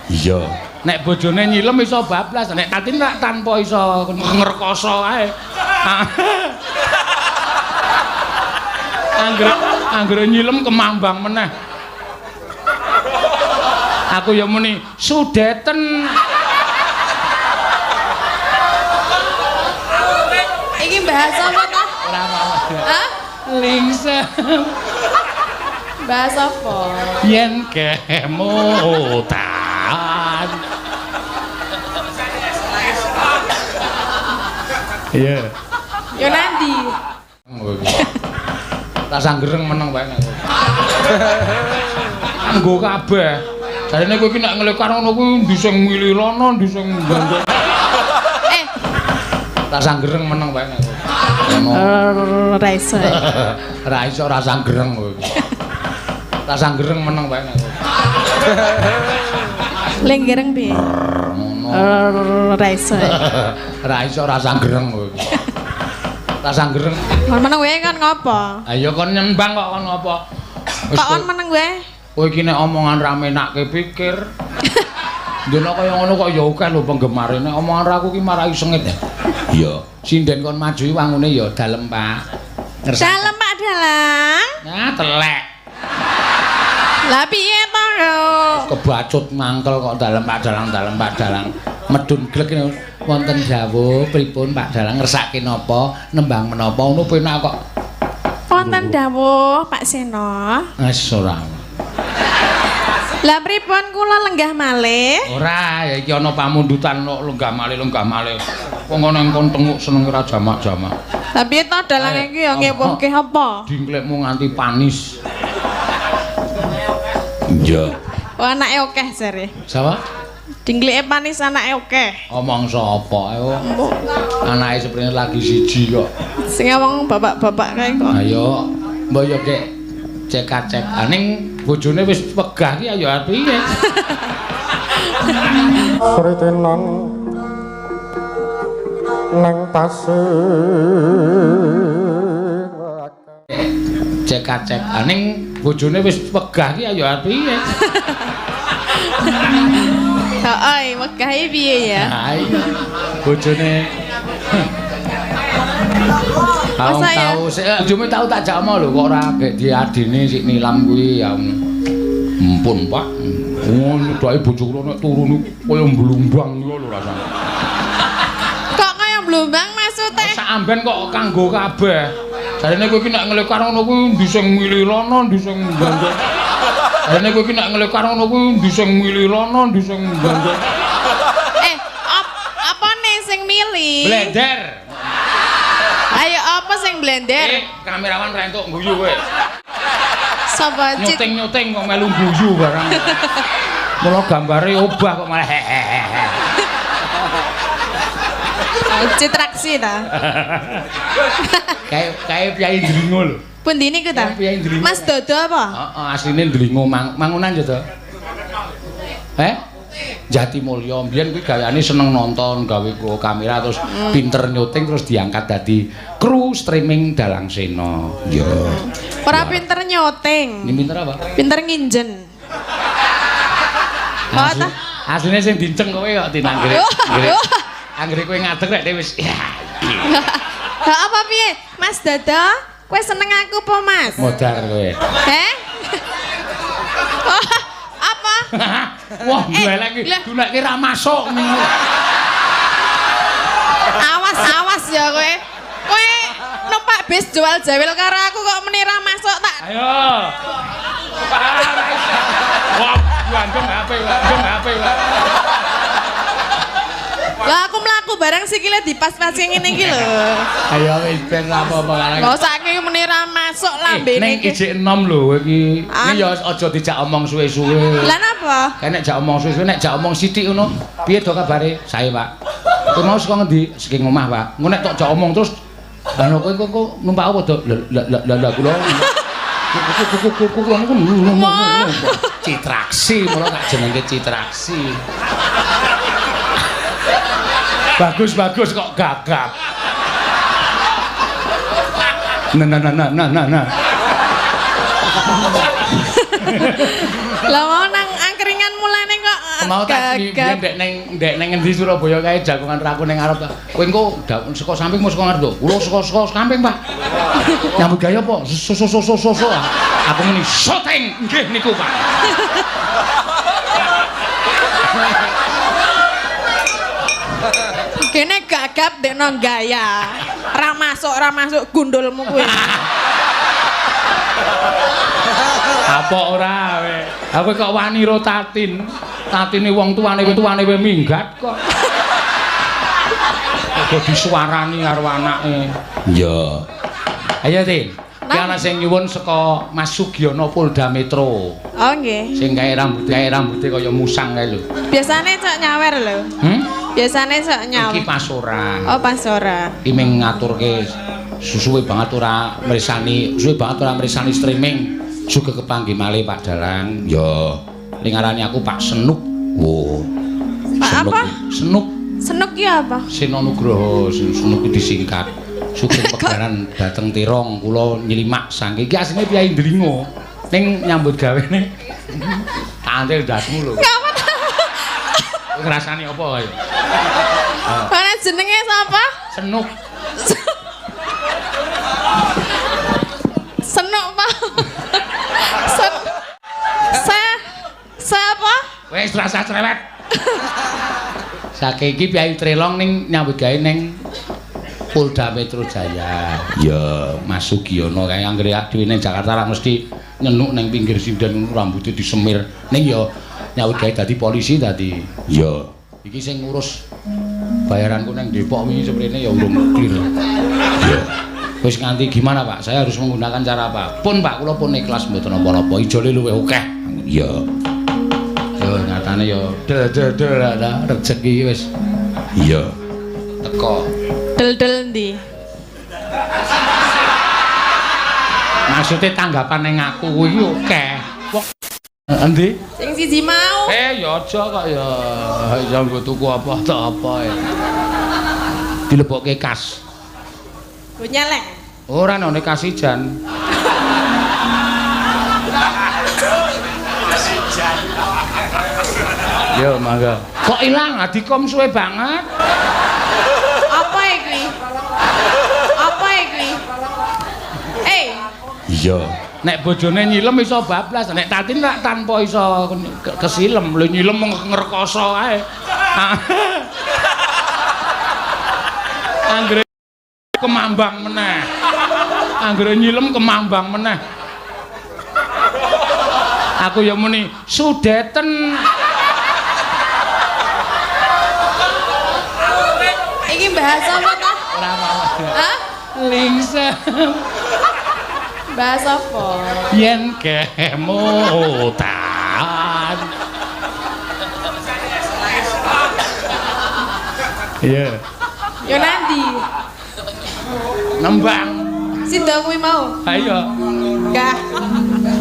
Iya. Nek bojone nyilem iso bablas, nek tatin rak tanpa iso ngrekoso ae. Anggere nyilem kemambang meneh. Aku ya muni sudeten. Iki bahasa apa ta? Ora apa-apa. Hah? Lingsem. Bahasa apa? Yen kemutan. Iya. Yo nandi. Tak sanggereng meneng bae aku. Nggo kabeh. Jarene kowe iki nek nglekar ngono kuwi ndi sing milih rono, ndi sing bandel. Tak sanggereng meneng bae aku. Ora iso. Ora iso ora sanggereng kowe. Tak sanggereng meneng bae aku. Lenggereng piye? Ora iso. Ora iso ora sanggereng kowe. Tak sanggereng. Kon meneng wae kan ngopo? Ayo kon nyembang kok kon ngopo? Kok kon meneng wae? Kowe iki nek omongan ra menakke pikir. Dene kaya ngono kok ya akeh lho penggemare. Nek omongan ra aku ki marai sengit. Iya, sinden kon maju wangune ya dalem, Pak. Dalem, Pak Dalang. Nah, telek. Lah piye to yo? Kebacut mangkel kok dalem Pak Dalang, dalem Pak Dalang. Medun glek wonten dawuh pripun Pak Dalang ngersake napa, nembang menapa ngono penak kok. Wonten dawuh Pak Seno. Wis ora. Lah pripun kula lenggah malih? Ora, ya iki ana pamundutan kok lenggah malih. Wong ana engkon tenguk seneng ora jamak-jamak. Lah piye to dalang iki ya ngewohke apa? Dingklekmu nganti panis. Iya. Oh anake akeh jare. Sapa? Dingkleke panis anake akeh. Omong sapa? Anake seprene lagi siji kok. Sing ngomong bapak-bapak kae kok. Ayo, mbok yo kek cek-cek. Aning bojone wis wegah ki ayo piye? Sritenan nang tasih cek-cek. Aning bojone wis wegah ki ayo piye? Heeh, wegah piye ya? Ha iya. Bojone Masa ya? Tahu sik bojomu tau tak jakno lho kok ora gek diadine sik nilam kuwi ya. Ampun, Pak. Oh, nyedake bojo kula nek turu niku kaya mblumbang niku lho rasane. Kok kaya blumbang maksude? Sak amben kok kanggo kabeh. Jarene kowe iki nek nglekar ngono kuwi ndi sing milih rono, ndi sing bandel. Jarene kowe iki nek nglekar ngono kuwi ndi sing milih rono, ndi sing bandel. Apane sing milih? Blender. Ayo apa sing blender? Kamerawan ra entuk guyu kowe. Sapa cit? Nyuting-nyuting kok melu guyu barang. Mula gambare obah kok malah hehehe. Citraksi ta. Kae Pyai Ndringo lho. Pundi niku ta? Pyai Ndringo. Mas Dodo apa? Heeh, asline Ndringo mangunan yo to. Jatimulya mbiyen kuwi gaweane seneng nonton, gawe kamera terus pinter nyuting terus diangkat dadi kru streaming Dalang Sena. Iya. Ora pinter nyoting. Ini pinter apa? Pinter nginjen. Oh ta? Asline sing dinceng kowe kok tinanggere. Anggere kowe ngadeg rek wis ya. Lah apa piye? Mas Dodo, kowe seneng aku apa, Mas? Modar kowe. Oh, apa? Wah, duelek iki dulekke ra masuk niku. Awas ya kowe. Kowe numpak bis jual jawil karo aku kok meni ra masuk tak. Ayo. Wah, gandeng HP, Pak. Lah aku mlaku bareng sikile dipas-pasi ngene iki lho. Ayo wis ben apa-apa karek. Kok saiki meni ra masuk lambene iki. Ning ijik enom lho kowe iki. Iki ya aja dijak omong suwe-suwe. Lah napa? Kayak nek jak omong suwe-suwe, nek jak omong sithik ngono. Piye to kabare? Sae, Pak. Kowe mau saka ngendi? Saking omah, Pak. Ngono nek tok jak omong terus ana kowe kok numpak apa to? Lah kula. Kuku Citraksi, mulo tak jenenge Citraksi. Bagus kok gagap. Nah. Lah mau nang angkringan mulai Mau tak biyen ndek ning endi Surabaya kae jagongan raku ning arep. Kowe engko saka samping mau saka ngarep. Kula saka samping, Pak. Nyambut gawe apa? So. Aku muni syuting. Nggih niku, Pak. Kene gagap dekno gaya. Ra masuk gundulmu kuwi. Apa ora we? Aku kok wani ro tatin. Tatine wong tuane we minggat kok. Kok disuarani karo anake. Iya. Ayo, Tin. Ki ana sing nyuwun saka Mas Sugiono Polda Metro. Oh nggih. Sing kae rambute kaya musang kae lho. Biasane cok nyawer lho. Biasane cok nyawer. Iki pas ora. Oh, pas ora. Iki ming ngaturke suwe banget ora mresani streaming. Juga kepanggih malih Pak Dalang. Ya, ning ngarani aku Pak Senuk. Wo. Pak apa? Senuk. Senuk ki apa? Seno Nugroho, Senuk disingkat. Sugeng pegaran dateng Tirong kula nylimak saking iki asline Kyai Ndringo. Ning nyambut gawene antil dasmu lho. Ngapa ta? Ngrasani apa kaya? Ana jenenge sapa? Senuk. Senuk, Pak. Siapa? Wis rasa cerewet. Saking iki Kyai Trelong ning nyambut gawe ning Polda Metro Jaya. Ya, Mas Sugiono kae anggere dhewe ning Jakarta ra mesti nyenuk ning pinggir sinden rambutnya disemir. Ning ya nyambut gawe dadi polisi dadi. Ya, iki sing ngurus bayaranku ning Depok wingi seprene ya urung clear. Ya. Wis nganti gimana, Pak? Saya harus menggunakan cara apa? Pun, Pak, kula pun ikhlas mboten napa-napa. Ijole luwih akeh. Iya. Yo nyatane yo del rezeki wis. Iya. Teko. Del ndi? Maksudnya tanggapan ning aku kuwi akeh. Wong endi? Sing siji mau. Ya aja kok ya. Ya nggo tuku apa ta apa ya. Dilebokke kas. Go nyeleng. Ora none kasijan. Yo mangga. Kok ilang adikom suwe banget. Apa iki? Iya. Nek bojone nyilem iso bablas, nek tatin rak tanpa iso kesilem. Lho nyilem ngrekoso ae. Anggere kemambang meneh. Anggere nyilem kemambang meneh. Aku ya muni sudeten. Iki bahasa apa ta? Ora apa-apa. Hah? Lingsem. Bahasa apa? Yen kemutan. Iya. Yo nanti. Nembang. Sida kuwi mau. Ayo. Enggak.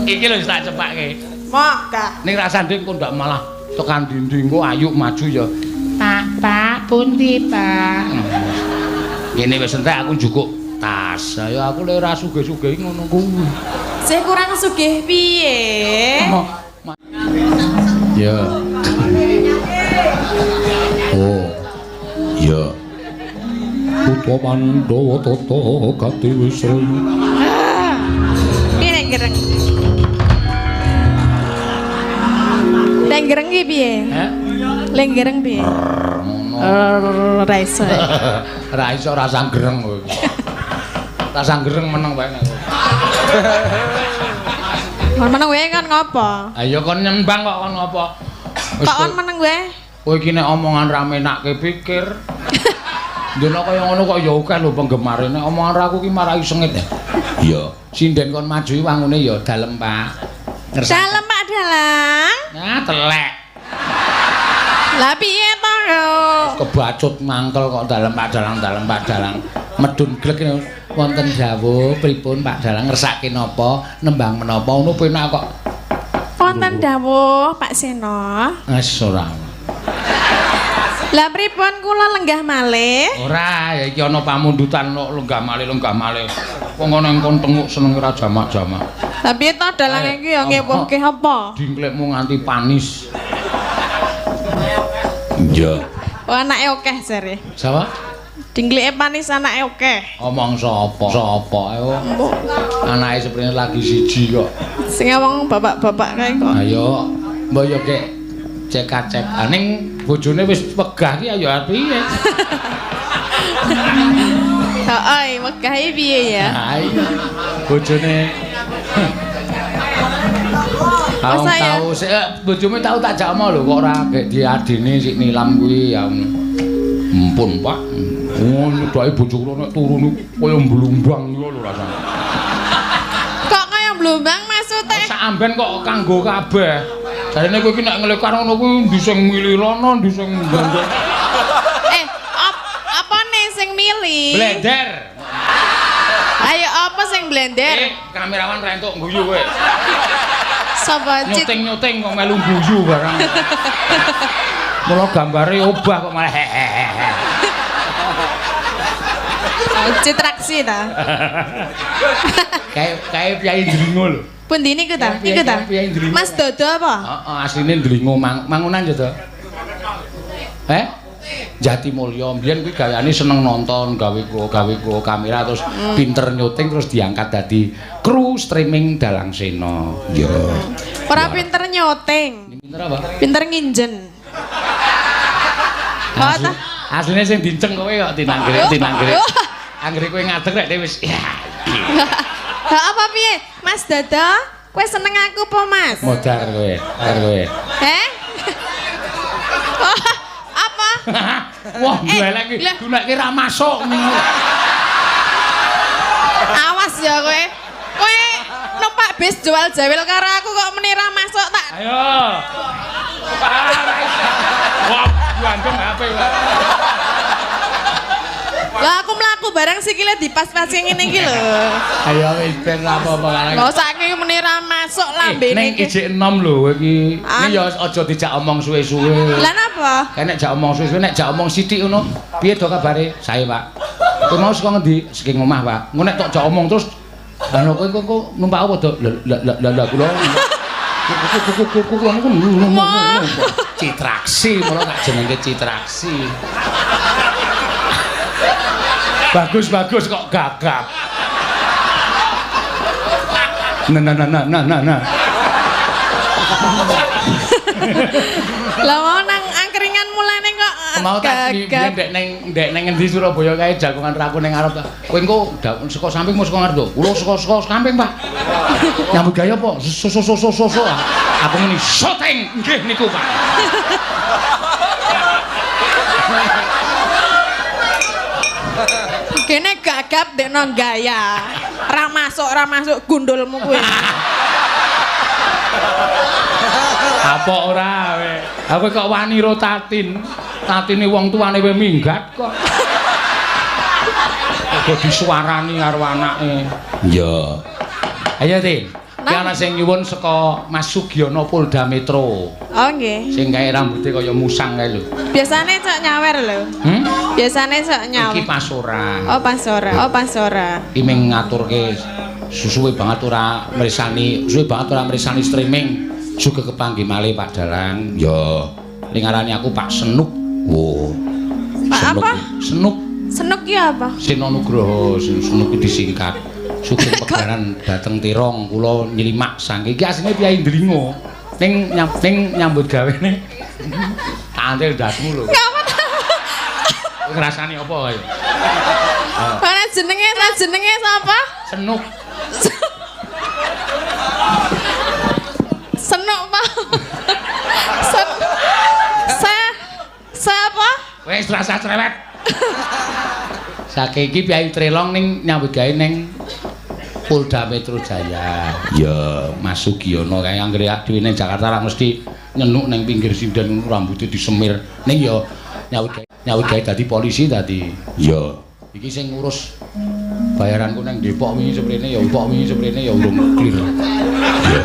Iki lho tak cepake. Moh, enggak. Ning rasane kok ndak malah tekan dinding kok ayu maju ya. Pak, pundi, Pak? Ngene wis entek aku njukuk tas. Ayo aku lek ora sugih-sugih ngono kuwi. Saya kurang sugih piye? Ya. Oh. Ya. Putra Pandhawa tata kati wisraya. Piye nek gereng? Nek gereng ki piye? Heh? Lek gereng piye? Ra iso. Ra iso rasa gereng kowe. Rasa gereng meneng wae nek. Kon meneng wae kan ngopo? Ayo kon nyembang kok kon ngopo? Kok kon meneng wae? Kowe iki nek omongan ra menake pikir. Ndene kaya ngono kok ya akeh lho penggemare. Nek omongan ra aku ki marai sengit. Iya, sinden kon maju wangune ya dalem, Pak. Dalem, Pak Dalang. Nah, telek. Lah piye to yo? Kebacut mangkel kok dalem Pak Dalang. Medun glek wonten dawuh pripun Pak Dalang ngersake napa, nembang menapa ngono penak kok. Wonten dawuh Pak Seno. Wis ora. Lah pripun kula lenggah malih? Ora, ya iki ana pamundutan kok lenggah malih. Wong ana engkon tenguk seneng ora jamak-jamak. Lah piye to Dalang iki ya ngewohke apa? Dingklekmu nganti panis. Iya. Oh, anake akeh jare. Sapa? Dinglike manis anake akeh. Omong sapa? Sapa ae. Anake seprene lagi siji kok. Sing ngomong bapak-bapak kae kok. Ayo, mbok yo kek cek-cek. Ning bojone wis wegah ki ayo piye? Heeh, wegah iki piye ya? Ha iya. Bojone Masa ya? tahu bojomu tahu tak jakmo lho kok ora gek diadine sik nilam kuwi ya. Ampun, Pak. Oh, nyedaki bojoku nek turu niku kaya mblumbang ngono lho rasane. Kok kaya mblumbang maksude? Sak amben kok kanggo kabeh. Jarene kowe iki nek ngelekar ngono kuwi ndi sing milirono, ndi sing mbandel. Apa nih sing milih? Blender. Ayo apa sing blender? Kamerawan ra entuk guyu kowe. Sapa Nyuting-nyuting kok melu guyu barang. Mula gambare obah kok malah hehehe. Citraksi ta? Kayak Piai Ndlingo lho. Pundi niku ta? Iku ta? Mas Dodo apa? Heeh, asline Ndlingo mangunan yo to. Jatimulya mbiyen kuwi gaweane seneng nonton, gawe kamera terus pinter nyuting terus diangkat dadi kru streaming Dalang Sena. Yo. Ora pinter nyuting. Pinter apa? Pinter nginjen. Asline sing dinceng kowe kok tinanggere. Anggere kowe ngadeg rek wis. Ha apa piye? Mas Dodo, kowe seneng aku apa, Mas? Modar kowe. Apa? Wah, golek iki gunake ra masuk ning. Awas ya kowe. Kowe numpak bis jual jawil karo aku kok meni ra masuk tak. Ayo. Wah, gandeng HP wae. Lah aku mlaku bareng sikile dipas-pasi ngene iki lho. Ayo wis ben apa-apa kae. Lah saiki meni ra masuk lambene Ning iki. ijik enom lho kowe iki. Iki ya aja dijak omong suwe-suwe. Lah napa? Nek jak omong suwe-suwe nek jak omong sithik ngono. Piye to kabare? Sae, Pak. Kowe mau saka ngendi? Saking omah, Pak. Engko nek tok jak omong terus ana kowe numpak apa to? Lah kula. Kuku niku Citraksi, malah tak jenenge Citraksi. Bagus kok gagap. Nah. Lah mau nang angkringan mulane kok Mau tak ndek ning ngendi Surabaya kae jagongan raku ning ngarep ta. Kowe engko saka samping mau saka ngarep to. Kula saka samping, Pak. Nyambut gawe apa? So. Aku muni syuting nggih niku, Pak. Kene gagap dekno gaya. Ra masuk gundulmu kuwi. Apa ora we? Aku kok wani ro tatin. Tatine wong tuane we minggat kok. Kok disuarani karo anake. Iya. Ayo, Tin. Ki ana sing nyuwun saka Mas Sugiono Polda Metro. Oh nggih. Sing gawe rambuté kaya musang kae lho. Biasane cok nyawer lho. Biasane cok nyawer. Iki pas ora. Oh pas ora. Iki ming ngaturke suwe banget ora mresani streaming. Juga kepanggih malih Pak Dalang. Ya. Ning ngarani aku Pak Senuk. Wo. Pak apa? Senuk. Senuk ki apa? Sena Nugroho, Senuk disingkat. Sugeng pegaran dateng Tirong kula nylimak saking iki asline Piai Ndlingo. Ning nyambut gawene. Kantil dasmu lho. Ngrasani apa ayo? Ana jenenge sapa? Senuk. Senuk, Pak. Siapa? Wis rasa cerewet. Saking iki Piai Trelong ning nyambut gawe ning Polda Metro Jaya. Ya, Mas Sugiono kae anggere dhewe ning Jakarta ra mesti nyenuk ning pinggir sinden rambutnya disemir. Ning ya nyawut gawe dadi polisi dadi. Ya, iki sing ngurus bayaranku ning Depok wingi seprene ya urung clear. Ya.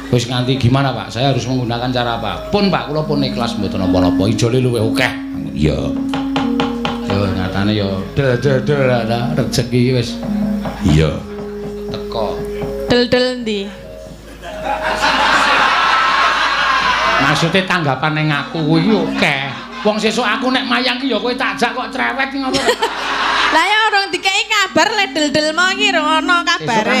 Wis nganti gimana, Pak? Saya harus menggunakan cara apa? Pun, Pak, kula pun ikhlas mboten apa-apa. Ijole luwih akeh. Ya. Yo nyatane yo rezeki wis. Iya. Teko. Del ndi? Maksudnya tanggapan ning aku kuwi akeh. Wong sesuk aku nek mayang ki ya kowe tak jak kok cerewet ki ngopo. Lah ya urung dikei kabar le del-del mau ki ora ono kabare.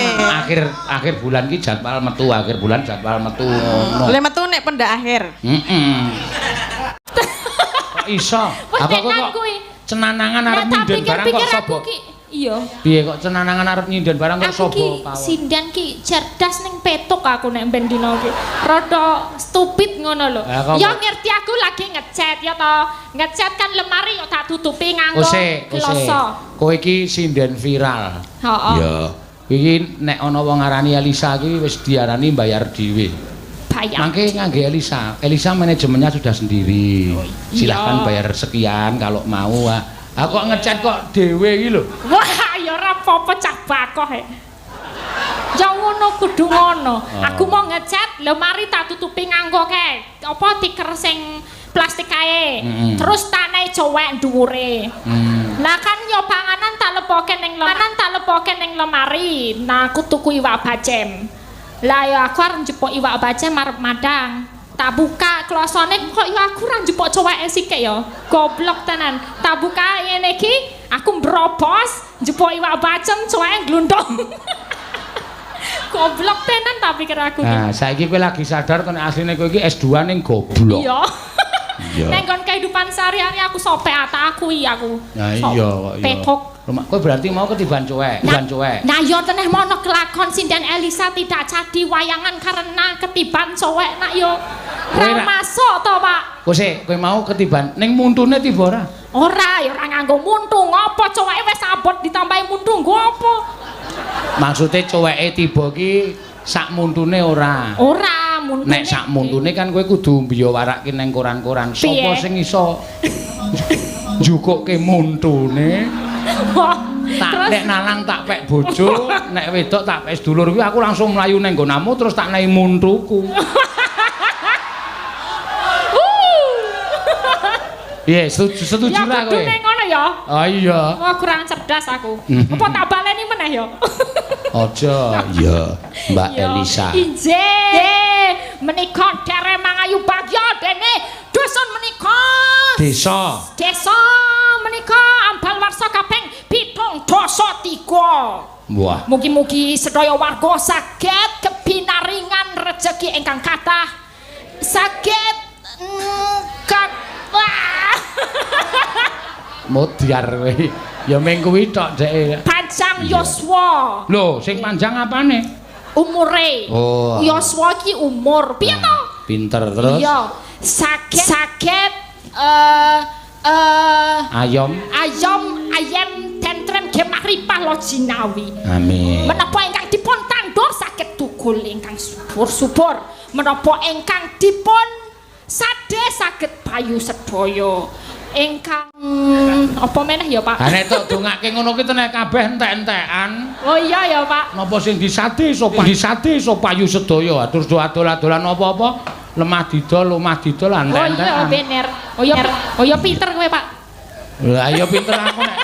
Akhir bulan ki jadwal metu, akhir bulan jadwal metu ngono. Le metu nek pendak akhir. Kok iso? Apa kok cenanangan arep nyinden barang kok sobo? Iya. Piye kok cenanangan arep nyinden barang kok sobo? Aku ki sindan ki cerdas ning petuk aku nek ben dina ki. Rada stupid ngono lho. Ya ngerti aku lagi ngecat ya to. Ngecat kan lemari kok tak tutupi nganggo glosa. Kowe iki sinden viral. Heeh. Ya. Iki nek ana wong ngarani Elisa iki wis diarani bayar dhewe. Bayar. Mangke ngangge Elisa. Elisa manajemennya sudah sendiri. Silahkan bayar sekian kalau mau. Aku kok ngecat kok dhewe iki lho. Wah, ya ora apa-apa cah bakoh e. Ya ngono kudu ngono. Aku mau ngecat, lho mari tak tutupi nganggo kae. Apa tiker sing plastik kae. Terus tanai cowek dhuwure. Lah kan yo panganan tak lepoke ning lemari. Nah aku tuku iwak bacem. Lah ya aku arep njupuk iwak bacem arep madang. Tak buka klosone kok ya aku ra njupuk coweke sithik ya. Goblok tenan. Tak buka ngene iki, aku mbrobos njupuk iwak bacem coweke glundong. Goblok tenan tak pikir aku. Nah, saiki kowe lagi sadar to nek asline kowe iki S2 ning goblok. Iya. Ning kon kehidupan sehari-hari aku sopek aku aku. Nah iya kok iya. Petok. Kowe berarti mau ketiban cowek, Nah yo teneh mono kelakon sinden Elisa tidak jadi wayangan karena ketiban cowek nak yo. Ora masuk to, Pak. Kowe mau ketiban ning muntune tiba ora? Ora, ya ora nganggo muntu. Ngopo coweke wis abot ditambahi muntu nggo apa? Maksude coweke tiba ki sak muntune ora. Ora, muntune. Nek sak muntune kan kowe kudu mbiyo warake ning koran-koran. Sopo sing iso njukukke muntune? Tak nek nalang tak pek bojo, nek wedok tak pek sedulur kuwi aku langsung mlayu ning nggonamu terus tak nehi muntuku. Iya, setuju ra kowe. Ya kudu ngono ya. Oh iya. Wah, kurang cerdas aku. Apa tak baleni meneh ya? Aja, iya, Mbak Elisa. Injih, menika dere mangayu bagya dene dusun menika. Desa menika ambal warsa kaping 7.3. Wah. Mugi-mugi sedaya warga saged kebinaringan rejeki ingkang kathah. Saged Modiar kowe. Ya ming kuwi tok dhek. Panjang yuswa. Lho, sing panjang apane? Umure. Oh. Yuswa ki umur. Piye to? Pinter terus. Iya. Saged ayam tentrem gemah ripah lo jinawi. Amin. Menapa ingkang dipun tandur saged tukul ingkang subur-subur. Menapa ingkang dipun sade saged payu sedaya. Ingkang apa meneh ya, Pak? Ha nek tok dongake ngono ki tenan kabeh entek-entekan. Oh iya ya, Pak. Napa sing disade iso payu sedaya. Terus do adol-adolan apa-apa lemah didol entek-entekan. Oh iya bener. Oh ya pinter kowe, Pak. Lah iya pinter aku nek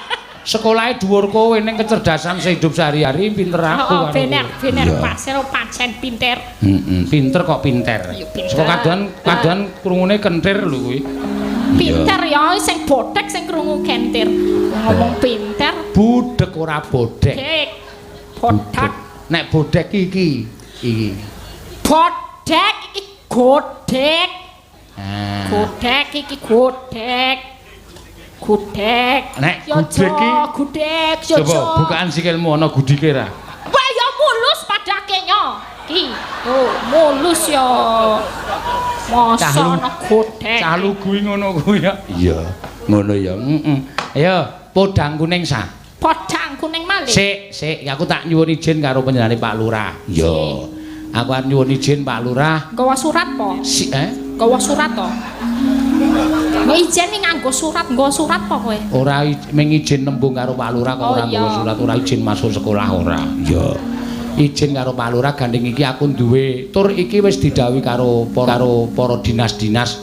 sekolahe dhuwur kowe ning kecerdasan sehidup sehari-hari pinter aku. Oh bener Pak, sira pancen pinter. Pinter kok pinter. Saka kadoan krungune kentir lho kuwi. Pinter ya sing bodhek sing krungu kentir. Ngomong pinter. Budhek ora bodhek. Bodhek. Nek bodhek iki. Bodhek iki godhek. Ah. Godhek iki godhek. Nek gudhek iki gudhek yo. Coba bukaan sikilmu ana gudhike ra? Wah ya mulus padake nyo. Ki. Oh, mulus ya. Masa ana godhek. Cah lugu ngono kuwi ya. Iya, ngono ya. Ayo, podang kuning sa. Podang kuning malih. Sik, aku tak nyuwun izin karo panjenengane Pak Lurah. Iya. Aku arep nyuwun izin Pak Lurah. Gawa surat po? Gawa surat to. Nggak izin nih nganggo surat, nggawa surat po kowe? Ora ming izin nembung karo Pak Lurah kok ora nggawa surat, ora izin masuk sekolah ora. Iya. Izin karo Pak Lurah gandeng iki aku duwe tur iki wis didhawuhi karo para dinas-dinas.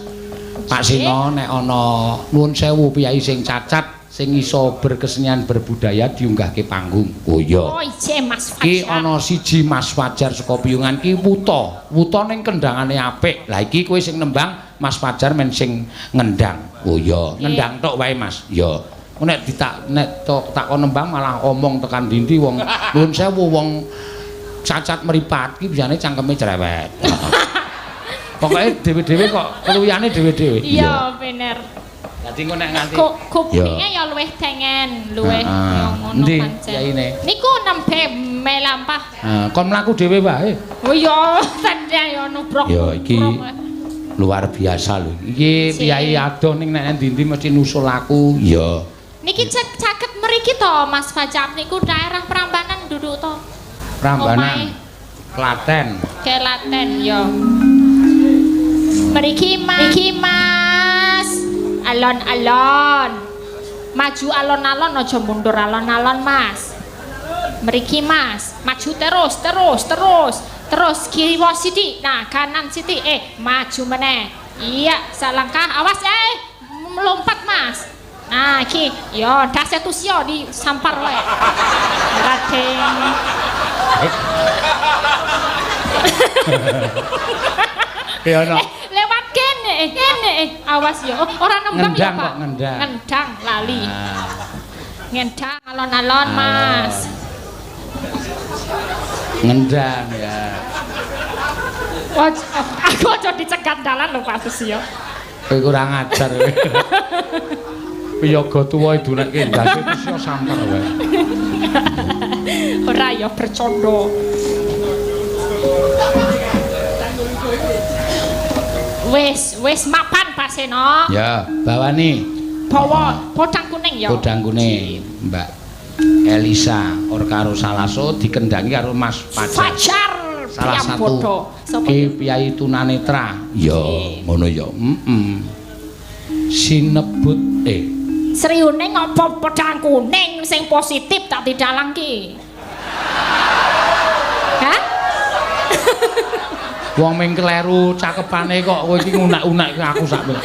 Pak Sino nek ana nuwun sewu piyai sing cacat sing iso berkesenian berbudaya diunggahke panggung. Oh iya. Oh iya Mas Fajar. Ki ana siji Mas Fajar saka Piyungan ki wuta. Wuta ning kendhangane apik. Lah iki kowe sing nembang, Mas Fajar men sing ngendang. Oh iya, ngendang tok wae Mas. Iya. Nek takon nembang malah omong tekan ndi wong nuwun sewu wong cacat meripat ki biasane cangkeme cerewet. Pokoke dhewe-dhewe kok keluyane dhewe-dhewe. Iya bener. Dadi engko nek nganti kupinge ya luwih tengen, luwih ngono pancen. pancen. Yaine. Niku nembe melampah. Kon mlaku dhewe wae. Oh iya, tenan ya nubrok. Ya iki luar biasa lho. Iki piyai adoh ning nek ndi-ndi mesti nusul aku. Ya. Niki caket mriki to Mas Fajar niku daerah Prambanan duduk to. Prambanan. Klaten. Klaten ya. Mriki Mas. Alon-alon. Maju alon-alon aja mundur alon-alon Mas. Mriki Mas, maju terus kiwa sithik. Nah, kanan sithik. Maju meneh. Iya, salangkah. Awas melompat Mas. Nah, iki yo dase tusio disampar wae. Radeng. Ya no. Lewat kene. Awas yo. Ora nembang ya, Pak. Ngendang lali. Ngendang alon-alon, Mas. Ngendang ya. Aku aja dicegat dalan lho Pak Susio. Kowe kurang ajar kowe. Piyaga tuwa idunekke ndase Susio sampar wae. Ora ya bercanda. Wis mapan Paseno. Ya, bawani. Bawa podang kuning ya. Podang kuning, Mbak Elisa Orkaro Salaso dikendangi karo Mas Fajar. Salah satu Ki Piyai Tunanetra. Ya, ngono ya. Sinebut Sriune ngopo podang kuning sing positif tak didalang ki. Hah? Wong ming kleru cakepane kok kowe iki ngunak-unak aku sak meneh.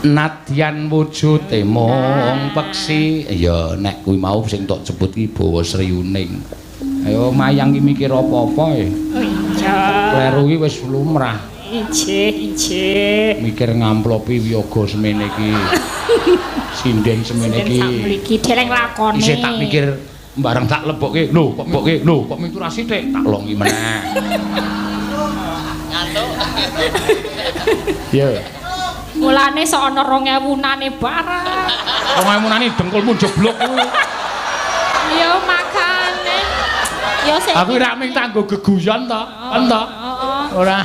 Nadyan wujute mung peksi. Ya nek kuwi mau sing tok jebut ki bawa Sriuning. Ayo mayang ki mikir apa-apa e. Oh iya. Kleru ki wis lumrah. Ije. Mikir ngamplopi wiyaga semene iki. Sinden semene iki. Sak mriki dereng lakone. Isih tak mikir bareng tak lebokke. Lho, kok mbokke? Lho, kok miturah sithik? Tak longi meneh. Ngantuk. Ya. Mulane sok ana 2000-nane barang. 2000-nane dengkulmu jeblok kuwi. Ya makane. Ya sing Aku ora ming tanggo geguyon to. Ento. Ora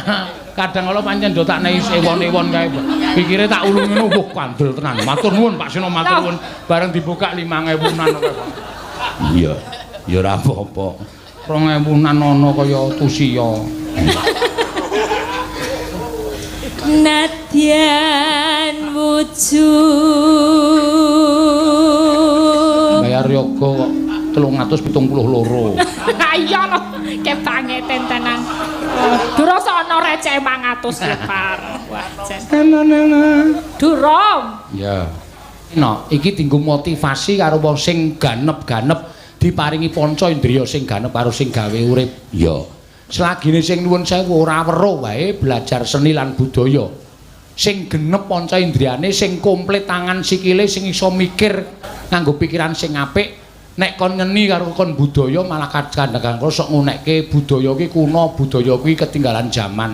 kadang kala pancen do tak nehi ewon-ewon kae. Pikire tak ulung ngono, wah kandel tenan. Matur nuwun Pak Seno, matur nuwun. Bareng dibuka 5.000-an kok. Iya. Ya ora apa-apa. 2.000-an ana kaya tusia. Nadyan wujud Bayar yoga kok 372. Iya lho, kepange tentenan. Durasa ana receh 500 lepar. Wah, jen. Durung. Ya. No, iki dienggo motivasi karo wong sing ganep-ganep diparingi panca indriya sing ganep karo sing gawe urip. Ya. Selagine sing nuwun sewu ora weruh wae belajar seni lan budaya. Sing genep panca indriyane, sing komplit tangan sikile, sing iso mikir nganggo pikiran sing apik. Nek kon ngeni karo kon budaya malah kadang-kadang sok ngunekke budaya ki kuno, budaya kuwi ketinggalan zaman.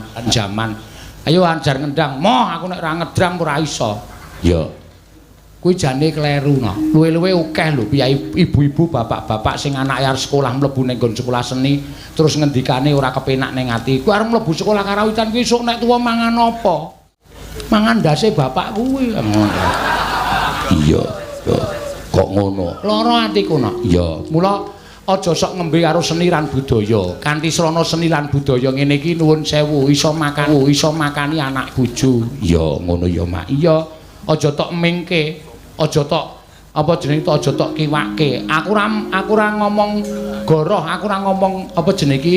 Ayo ajar ngendang. Moh aku nek ora ngedrang ora iso. Ya. Kuwi jane kleru no. Luwe-luwe akeh lho piyai ibu-ibu, bapak-bapak sing anake arep sekolah mlebu ning nggon sekolah seni terus ngendikane ora kepenak ning ati. Kuwi arep mlebu sekolah karawitan kuwi esuk nek tuwa mangan apa? Mangan ndase bapak kuwi. Iya. Kok ngono? Lara atiku no. Iya. Mula aja sok ngembe karo seni lan budaya. Kanthi srana seni lan budaya ngene iki nuwun sewu iso makani anak bojo. Iya, ngono ya, Mak. Iya. Aja tok mingke, aja tok apa jenenge aja tok kiwake. Aku ora ngomong goroh, aku ora ngomong apa jenenge iki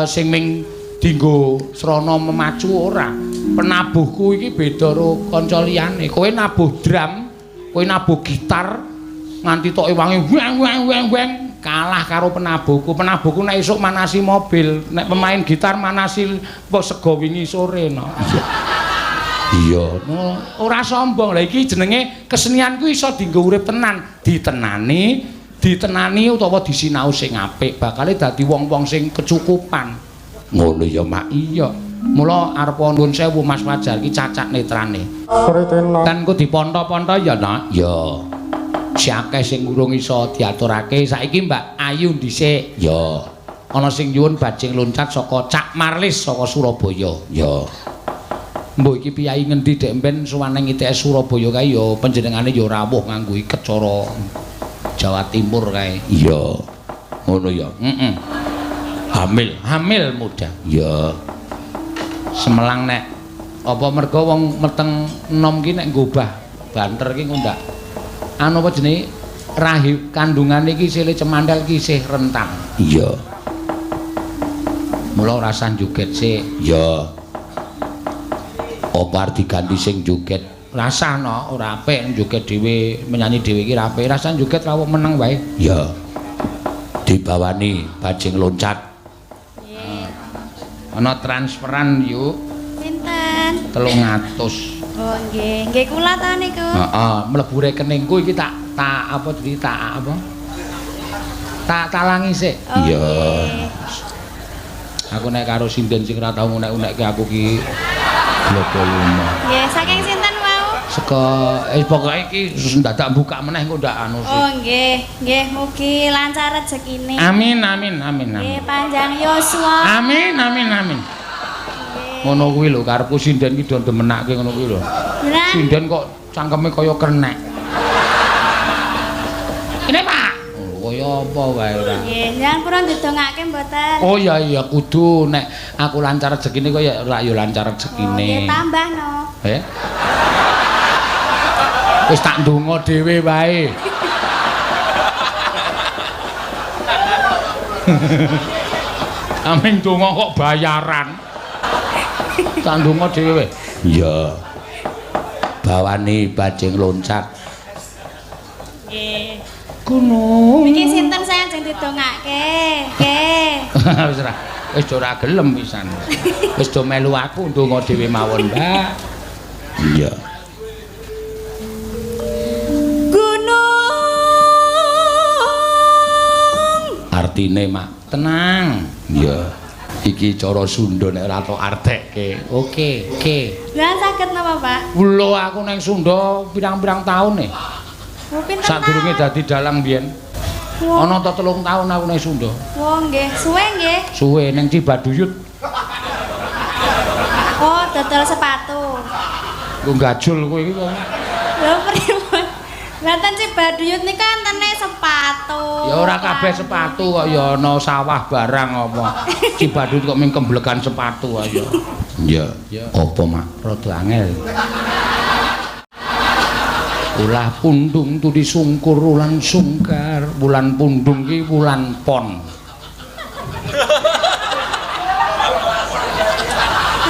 sing ming dienggo srana memacu ora. Penabuhku iki beda karo kanca liyane. Kowe nabuh drum kowe nabuh gitar nganti tok wangi weng kalah karo penabuhku. Penabuhku nek esuk manasi mobil, nek pemain gitar manasi sego wingi sore no. Iya, ora sombong. Lah iki jenenge kesenian ku iso dienggo urip tenan, ditenani utawa disinau sing apik, bakale dadi wong-wong sing kecukupan. Ngono ya, Mak. Iya. Mula arep nuwun sewu Mas Fajar iki cacak netrane. Kan ku diponto-ponto ya, Nak. Ya. Si akeh sing urung iso diaturake. Saiki Mbak Ayu dhisik. Ya. Ana sing nyuwun bajing loncat saka Cak Marlis saka Surabaya. Ya. Mbok iki piyai ngendi dek mben suwane ITS Surabaya kae ya panjenengane ya rawuh nganggo iket cara Jawa Timur kae. Iya. Ngono ya. Heeh. Hamil muda. Ya. Semelang nek apa mergo wong meteng enom ki nek ngobah banter ki ngundak. Anu apa jenenge rahim kandungane iki sile cemandel ki isih rentan. Iya. Mula rasan joget sik. Ya. Opar diganti sing joget rasana ora apik joget dhewe menyanyi dhewe iki ra apik rasan joget rawuh meneng wae ya dibawani bajing loncat nggih ana transferan yuk pinten 300 oh nggih kula ta niku heeh mlebu rekeningku iki tak apa jadi tak apa tak talangi sik iya aku nek karo sinden sing ora tau unek-unekke aku ki nggih, saking sinten wau? Saka pokoke iki dadak buka meneh engko ndak anu sih. Oh nggih, mugi lancar rezekine. Amin. Nggih, panjang yuswa. Amin. Ngono kuwi lho karepku sinden ki do demenake ngono kuwi lho. Sinden kok cangkeme kaya krenek. Ini Pak. Kaya apa wae ora. Nggih, njenengan purun didongake mboten? Oh iya kudu nek aku lancar rezekine kok ya ora ya lancar rezekine. Nggih, tambah no. Wis tak ndonga dhewe wae. Aming ndonga kok bayaran. Tak ndonga dhewe. Iya. Bawani bajing loncat. Nggih. Gunung. Niki sinten saya ajeng didongake? Nggih. Wis ora gelem pisan. Wis do melu aku ndonga dhewe mawon, Mbak. Iya. Gunung. Artine, Mak, tenang. Iya. Iki cara Sunda nek ora tok artekke. Oke. Lah saged napa, Pak? Lho aku nang Sunda pirang-pirang taun nih. Sadurunge dadi dalang biyen. Ana ta 3 taun aku nang Sunda. Wah, nggih. Suwe nggih. Suwe ning Cibaduyut. Oh, dodol sepatu. Ku gajul kowe iki kok. Lho pripun? Ngaten Cibaduyut nika antene sepatu. Ya ora kabeh sepatu kok ya ana sawah barang apa. Cibaduyut kok ming kemblekan sepatu ayo. Iya. Apa Mak? Rada angel. Ulah pundung tu disungkur ulan sungkar bulan pundung ki bulan pon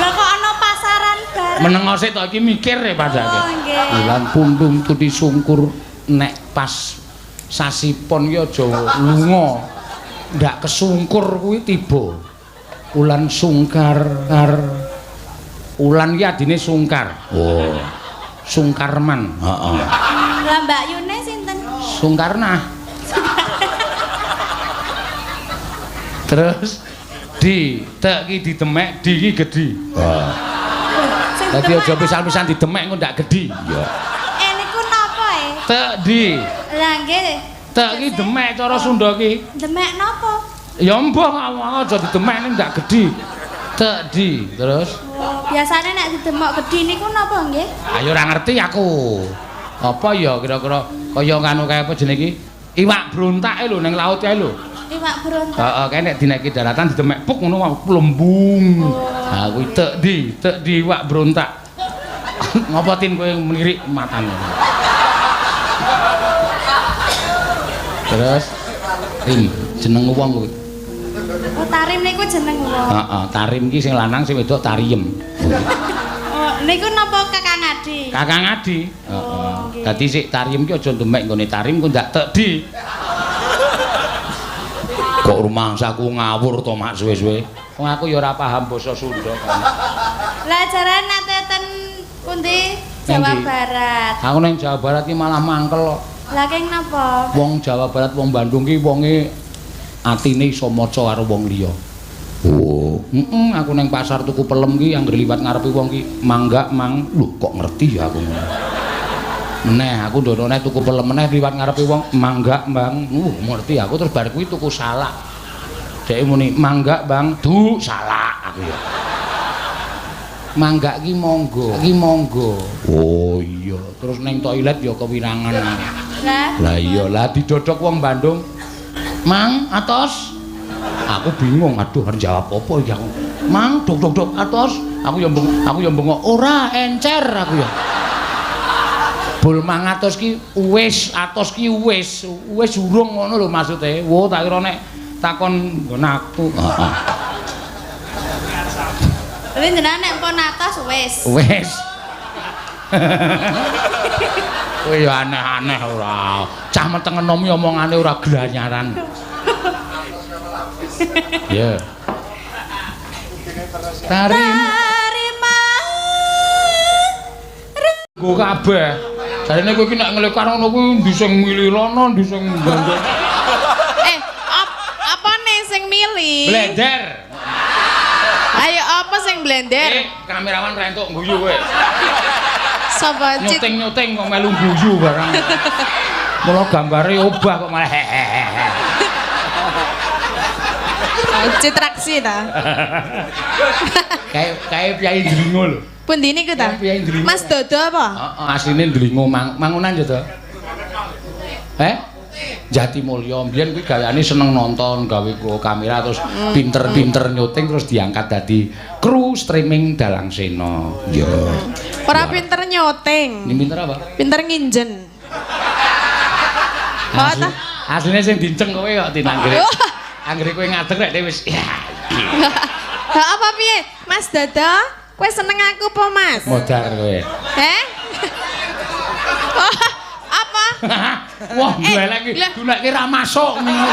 Lah kok ana pasaran bareng menengo sik to iki mikir ya padake bulan pundung tu disungkur nek pas sasi pon ki aja lunga ndak kesungkur kuwi tiba ulan sungkar ulan ki adine sungkar oh Sungkarman, heeh. Lah Mbak Yune sinten? Sungkarna. Terus tek ki didemek, di ki gedhi. Wah. Dadi aja pisan-pisan didemek engko ndak gedhi. Iya. Niku napa Tek di. Lah nggih. Tek ki demek cara Sunda ki. Demek napa? Ya mbah aja didemek ning ndak gedhi. Tek di, terus biasane nek didemok gedhi niku napa nggih? Ayo ora ngerti aku. Apa ya kira-kira kaya nganu kaya apa jenenge iki? Iwak brontake lho ning laut kae lho. Iwak brontak. Heeh, kae nek dinaiki daratan didemek puk ngono wae plembung. Ha kuwi tek di iwak brontak. Ngopo tin kowe melirik matane. Terus jeneng wong kuwi. Oh, Tarim niku jeneng wong. Heeh, Tarim ki sing lanang sing wedok Tariem. Oh, niku napa Kakang Adi? Kakang Adi. Oh, nggih. Dadi sik tarim ki aja ndemek nggone tarim ku ndak tekdi. Kok rumangsaku ngawur to mak suwe-suwe. Wong aku ya ora paham basa Sunda kan. Lah jarane nate ten pundi? Jawa Endi? Barat. Aku ning Jawa Barat ki malah mangkel kok. Lah keng napa? Wong Jawa Barat wong Bandung ki wonge atine iso maca karo wong liya. Oh, aku nang pasar tuku pelem ki anggere liwat ngarepe wong ki mangga mang. Lho kok ngerti ya aku ngono. Meneh aku ndonone tuku pelem meneh liwat ngarepe wong mangga, Bang. Ngerti aku terus bar kuwi tuku salak. Dhek muni mangga, Bang. Du salak aku ya. Mangga ki monggo. Oh iya, terus neng toilet ya kewirangan. Lah iya lah didodok wong Bandung. Mang, atos. Aku bingung, aduh harus jawab apa iki aku. Mang, dok atos. Aku ya bengok ora encer aku ya. Bul mang atos ki wis urung ngono lho maksude. Wo tak kira nek takon nggon aku. Heeh. Tapi jenengan nek pon atas wis. Wis. Kowe ya aneh-aneh ora. Cah meteng enom omongane ora glanyaran. Ya. Tarima. Go kabeh. Jarene kowe iki nek ngelekar ngono kuwi ndi sing milirono, ndi sing gandeng. Apa nih sing milih? Blender. Ayo apa sing blender? Kamerawan rentuk guyu kowe. Sapa cit? Nyuting kok melu guyu barang. Mula gambare obah kok malah hehehe. Citraksi ta. Kayak Pyai Ndringo lho. Pundi niku ta? Pyai Ndringo. Mas Dodo apa? Heeh, asline Ndringo mangunan ya to. Jatimulya mbiyen kuwi gaweane seneng nonton, gawe kamera terus pinter-pinter nyuting terus diangkat dadi kru streaming Dalang Sena. Ya. Ora pinter nyoting. Ini pinter apa? Pinter nginjen. Oh ta? Asline sing dinceng kowe kok tinanggere. Anggere kowe ngadeg rek wis ya. Ha apa piye? Mas Dodo, kowe seneng aku apa, Mas? Modar kowe. Oh, apa? Wah, golek iki gunake ra masuk ngono.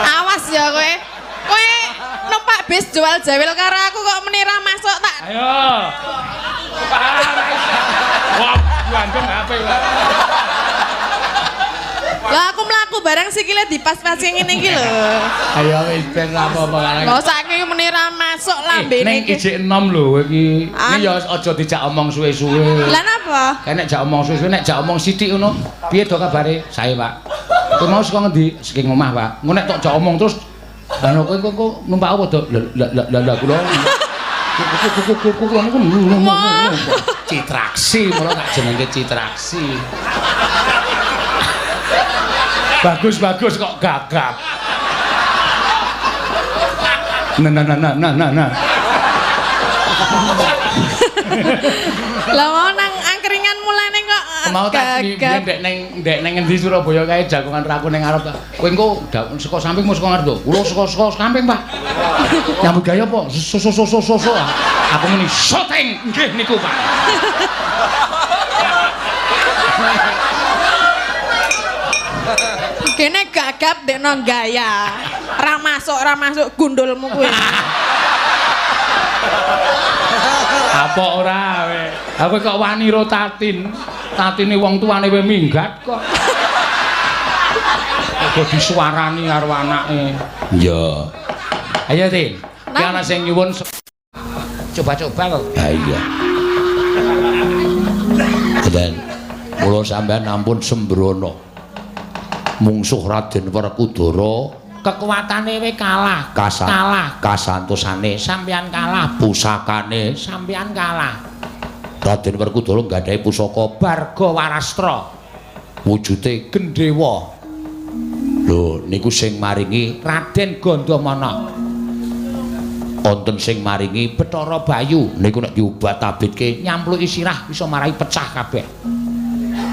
Awas ya kowe. Kowe numpak bis jual jawil karo aku kok meni ra masuk tak. Ayo. Wah, gandeng HP lah. Lah aku mlaku bareng sikile dipas-pas ngene iki lho. Ayo wis ben apa-apa karek. Lah saiki meni ra masuk lambene Ning iki. ijik enom lho kowe iki. Iki ya aja dijak omong suwe-suwe. Lah napa? Kayak nek jak omong suwe-suwe nek jak omong sithik ngono. Piye to kabare? Sae, Pak. Kowe mau saka ngendi? Saking omah, Pak. Engko nek tok jak omong terus lan kowe numpak apa to? Lah kula. Kuku niku citraksi, mulo tak jenenge citraksi. Bagus kok gagap. Nah. Lah mau nang angkringan mulane kok Mau tak ndek ning endi Surabaya kae jagongan raku ning arep ta. Kowe engko saka samping mau saka ngarep to. Kula saka samping, Pak. Nyambut gawe apa? So. Aku muni syuting nggih niku, Pak. kene gagap dekno gaya. Ra masuk gundulmu kuwi. Apa ora we? Aku kok wani ro tatine wong tuane we minggat kok. Kok disuarani karo anake. Iya. Ayo, Tin. Ki ana sing nyuwun coba-coba kok. Ha iya. Dan kula sampean ampun sembrono. Mungsuh Raden Werkudara kekuatane we kalah, kasantosane sampeyan kalah, pusakane sampeyan kalah. Raden Werkudara nggadahi pusaka Barga Warastra. Wujude gendhewa. Lho niku sing maringi Raden Gandamana. Wonten sing maringi Bathara Bayu. Niku nek diobat-abitke nyampluki sirah bisa marai pecah kabeh.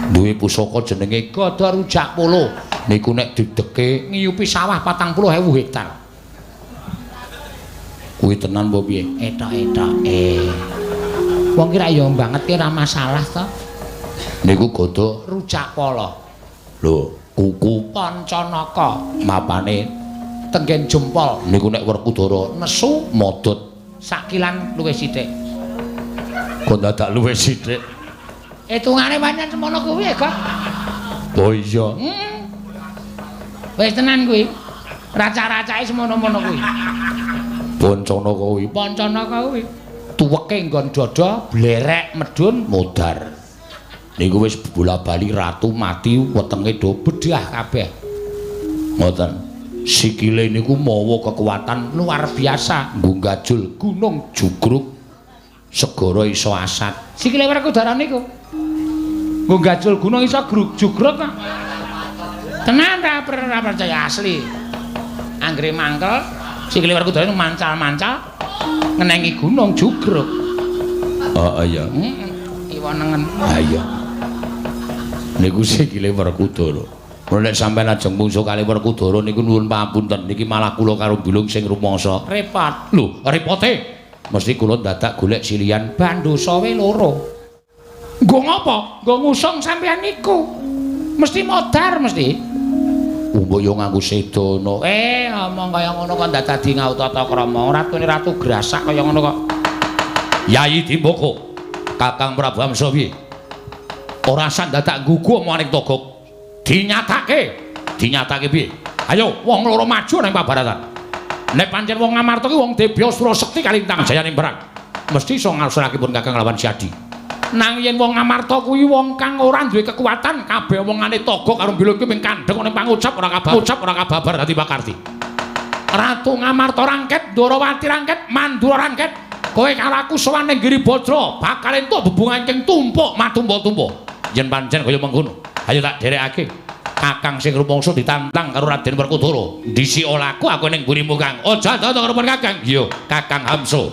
Duwe pusaka jenenge Gada Rujak Polo. Niku nek dideke ngiyupi sawah 40.000 hektar. Kuwi tenan apa piye? Etok-etoke. Wong ki ra ya banget ki ra masalah to. Niku godo rujak pala. Lho, kuku Pancanaka mapane tenggen jempol. Niku nek Werkudara nesu modot sakilan luwih sithik. Kok dadak luwih sithik? Hitungane pancen semono kuwi, Kok. Oh iya. Wis tenan kuwi. Raca-racake semono-mono kuwi. Pancanaka kuwi. Tuweke nggon dada, blerek medun modar. Niku wis bola-bali ratu mati wetenge do bedah kabeh. Ngoten. Sikile niku mawa kekuatan luar biasa nggunggajul gunung jugruk segara iso asat. Sikile Werkudara niku nggunggajul gunung iso jugruk kok. Tenan ta percaya asli. Anggere mangkel sikile Werkudara niku mancal-mancal ngenengi gunung jugruk. Oh iya. Iwonengen. Ha iya. Niku sikile Werkudara. Nek sampeyan ajeng mungsuh kali Werkudara niku nuwun pamunten niki malah kula karo Bilung sing rumangsa repot. Lho, repote. Mesti kula dadak golek silian Bandosawe loro. Nggo ngopo? Nggo ngusung sampeyan niku. Mesti modar mesti. Mbok yo nganggo sedana. Ngomong kaya ngono kok ndak dadi ngautata krama. Ratune ratu grasak kaya ngono kok. Yayi Dimboko. Kakang Prabu Amsawi. Ora sak dadak gugu omonganing Togok. Dinyatake piye? Ayo wong loro maju ning pabaratan. Nek pancen wong Ngamarta ki wong Debya Surasakti kalintang jayaning perang, mesti iso ngalusurakipun Kakang lawan Siadi. Nang yen wong Ngamarta kuwi wong kang ora duwe kekuatan, kabeh omongane Togok karo Bilung ki mung kandheng ning pangucap ora kababar dadi pakarti. Ratu Ngamarta rangket, Ndwarawati rangket, Mandura rangket. Kowe karo aku sowan ning Giribajra, bakal entuk bebungan keng tumpuk matumpo-tumpo. Yen pancen kaya mengkono, ayo tak derekake. Kakang sing rumangsa ditantang karo Raden Werkudara. Ndisi olaku aku ning mburimu Kang. Aja tata karo Kakang. Iya, Kakang Hamso.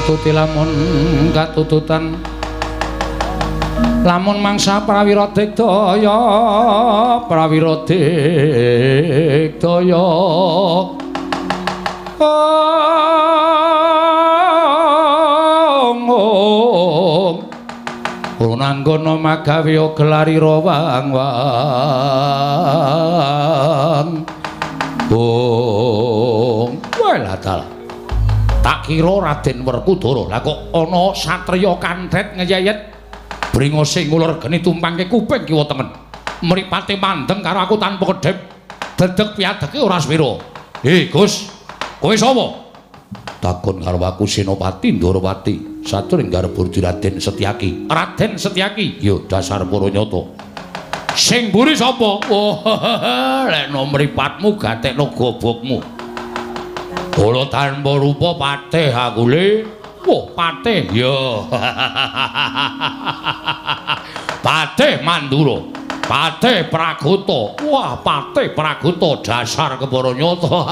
Tuti lamun katututan lamun mangsa prawira digdaya Runanggana magawe gelari rawang-wang walah tak kira Raden Werkudara lah kok ana satriya kantret ngeyayet bringose ngulur geni tumpangke kuping kiwa tengen mripate mandeng karo aku tanpa kedhep dedeg piadeke ora swira. Gus, kowe sapa? Takon karo aku Senopati Ndwarawati satring garep Raden Setyaki. Raden Setyaki, yo dasar para nyata. Sing mburi sapa? Oh, lek no mripatmu gatekno gobokmu. Kula tanpa rupa patih aku le. Wah, patih ya. Patih Mandura. Patih Pragata. Wah, patih Pragata dasar kepara nyata.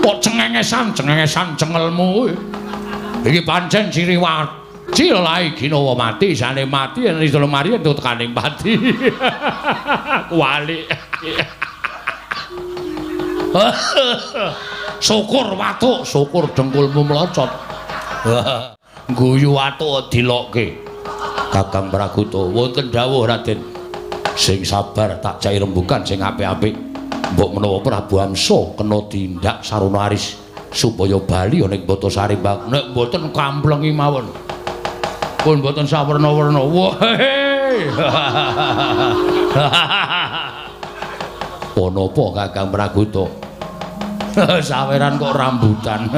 Kok cengengesan cengelmu. Iki pancen Siriwati lelahi Ginawa mati, sane mati yen iso lemari entuk tekaning pati. Kuali. Syukur watuk, syukur dengkulmu mlocot. Guyu watuk dilokke. Kakang Pragata, wonten dawuh Raden. Sing sabar tak cai rembugan sing apik-apik. Mbok menawa Prabu Amsa kena tindak saruna aris supaya bali ning Batasari Mbak. Nek mboten kamplengi mawon. Pun mboten sawerna-werna. Wah. Ono apa Kakang Pragata? Saweran kok rambutan.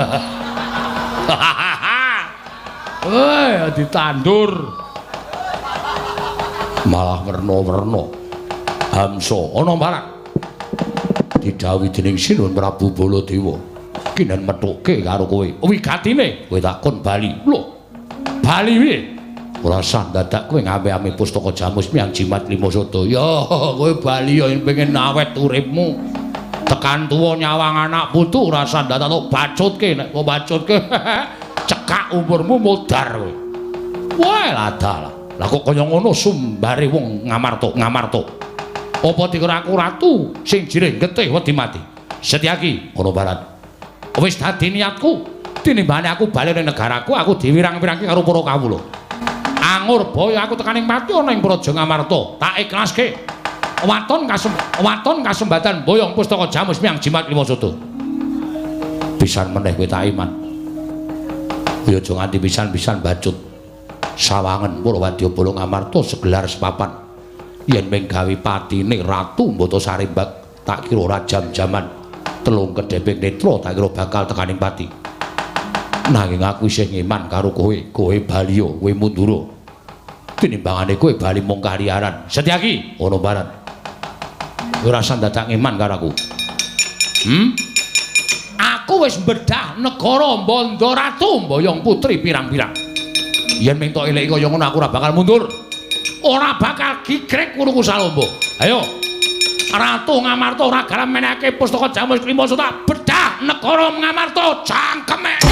Ditandur. Malah werna-werna. Hamsa ana barang. Didhawuhi dening Sinuhun Prabu Baladewa. kinen metuke karo kowe. Wigatine kowe takon bali. Lho. Bali piye? Ora sah dadak kowe ngame-ame pustaka Jamus Miang Jimat Lima Soto. Ya, kowe bali ya pengen awet uripmu. Tekan tuwa nyawang anak putu ora sah dadak tok bacutke nek kok bacutke cekak umurmu modar kowe. Wae ladalah. Lah kok kaya ngono sumbare wong Ngamarta. Apa dikira aku ratu sing jireng getih wedi mati. Setyaki ngono barat. Wis dadi niatku tinimbane aku bali ning negaraku aku diwirang-wirangi karo para kawula. Angur boyo aku tekaning mati ana ing Praja Ngamarta. Tak ikhlaske. Waton kasembatan boyong pustaka Jamus Miang Jimat Lima Soto. Pisan meneh kowe tak iman. Ya aja nganti pisan-pisan bacut. Sawangen para wadyabala Ngamarta segelar sepapan. Yen ming gawe patine Ratu Mbata Sarimbak tak kira ora jam-jaman. Telung kedheping netra tak kira bakal tekaning pati. Nanging aku isih ngeman karo kowe bali kowe mundura. Tinimbangane kowe bali mung kaliaran. Setyaki ana barat. Ora usah dadak ngeman karo aku. Aku wis mbedah negara Banda Ratu Mboyong Putri pirang-pirang. Yen ming tok eleki kaya ngono aku ora bakal mundur. Ora bakal gigrek kuruku Salombo. Ayo. Ratu Ngamarta ora garam menehake pustaka Jamus Lima Soto bedah negara Ngamarta cangkeme.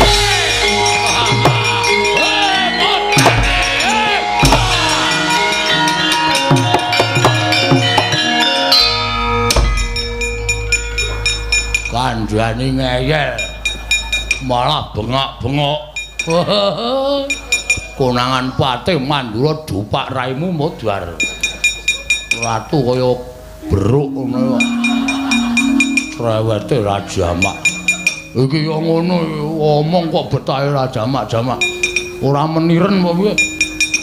Kandhane ngeyel malah bengok-bengok. Konangan Patih Mandura dupak raimu modar. Ratu kaya beruk ngono. Cerewete ra jamak. Iki yo ngono omong kok betahe ra jamak-jamak. Ora meniren apa piye?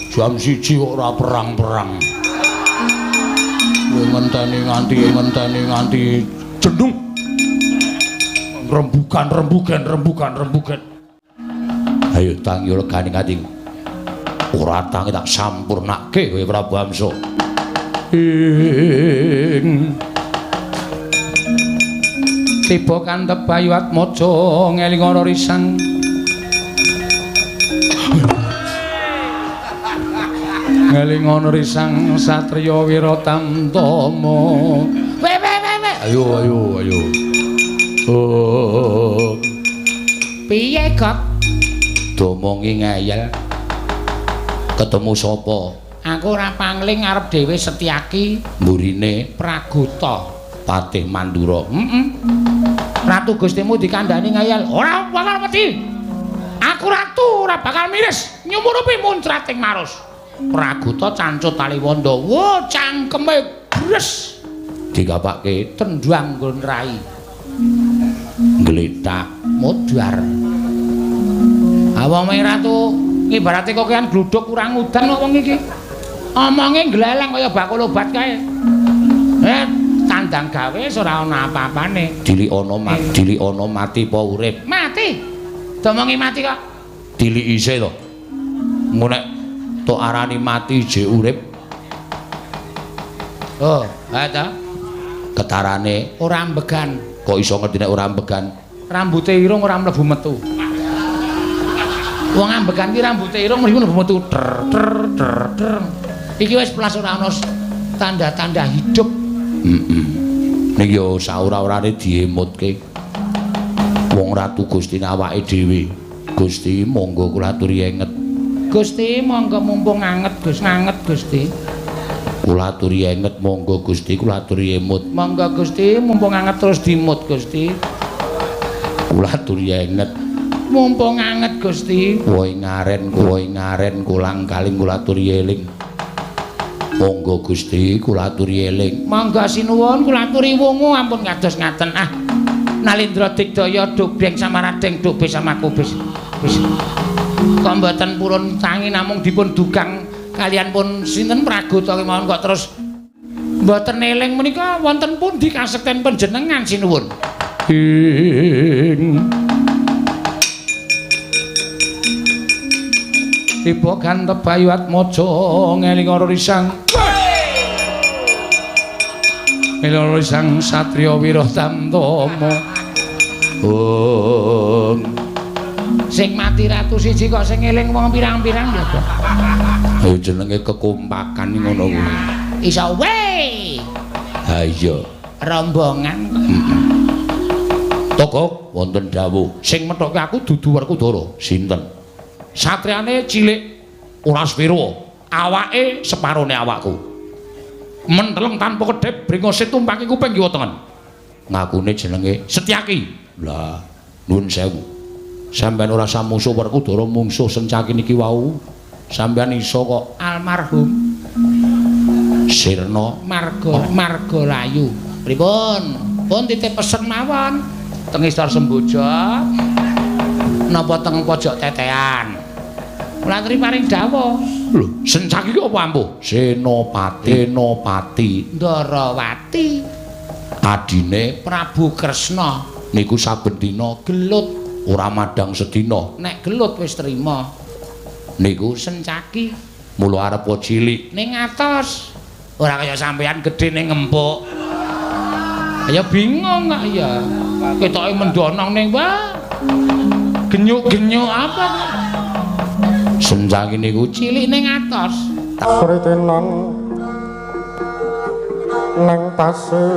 Jam 1 kok ora perang-perang. Ngenteni nganti jendung. Rembugan. Ayo tangi legane atiku. Ora tangi tak sampurnake kowe Prabu Amsa. Tiba kantep Bayu Atmaja ngeling ana risang. Ngeling ana risang satriya Wiratamtama. Ayo. Oh. Piye kok? Domongi ngeyel. Ketemu sapa? Aku ora pangling arep dhewe Setyaki, mburine Praguta Patih Mandura. Ratu Gustimu dikandhani ngeyel. Ora bakal wedi. Aku ratu ora bakal miris nyumurupi muntrating marus. Praguta cancut Taliwonda. Wo cangkeme bres. Digapake tendhuang nggon rai. Gletak modar. Awang ratu ibarate kok kean gluduk kurang udan kok wong iki. Omonge gleleng kaya bakul obat kae. Tandang gawe ora ana apa-apane. Dilik ana mati apa urip? Mati. Domongi mati kok. Dilik isih to. Ngono nek tok arani mati jek urip. Oh, ha ta. Ketarane ora ambegan. Kok iso ngerti nek ora ambegan? Rambute irung ora mlebu metu. Wong ambegan ki rambute irung mlebu metu. Iki wis plas ora ana tanda-tanda hidup. Ning yo saura-urane diemutke. Wong ratu Gustine awake dhewe. Gusti monggo kula aturi enget. Gusti monggo mumpung anget Gus, nganget Gusti. Kula aturi enget monggo Gusti, kula aturi emut. Monggo Gusti mumpung anget terus dimut Gusti. Kula aturi enget mumpung anget Gusti. Woi ngaren kulang kaling kula aturi eling. Monggo Gusti kula aturi eling. Monggo sinuwun kula aturi wungu ampun kados ngaten. Ah. Nalindra Digdaya Dubreng Samaradeng Dubes sama Kubis. Wis. Kok mboten purun tangi namung dipun dugang kalian pun sinten Praguta kemawon kok terus mboten eling menika wonten pundi kasekten panjenengan sinuwun. Tiba gantep Bayu Atmaja ngeling ora risang. Ngeling ora risang satriya Wiratamtama. Sing mati ratu siji kok sing eling wong pirang-pirang ya kok. Ayo jenenge kekompakan ngono kuwi. Iso wae. Ha iya, rombongan. Toko wonten dawuh, sing methoke aku dudu Werkudara. Sinten? Satriane cilik ora sepiro, awake separone awakku. Menteleng tanpa kedhep bringose tumpaki kuping kiwa tengen. Ngakune jenenge Setyaki. Lah, nuwun sewu. Sampeyan ora samusuh Werkudara mungsuh Sencaki niki wau. Sampeyan iso kok almarhum Sirna marga layu. Pripun? Pun titip pesen mawon. Teng Istor Semboja napa teng pojok tetean. Kula aturi paring dawuh. Lho, Sencaki kok apa ampuh? Senopati Ndarawati. Adine Prabu Kresna niku saben dina gelut. Ora madang sedina, nek gelut wis trima. Niku Sencaki, mula arep cilik ning atos. Ora kaya sampean gedhe ning empuk. Ya bingung kok ya. Ketoke mendonong ning wae. Genyuk-genyuk apa kok. Sencaki niku cilik ning atos. Suritenan nang tasih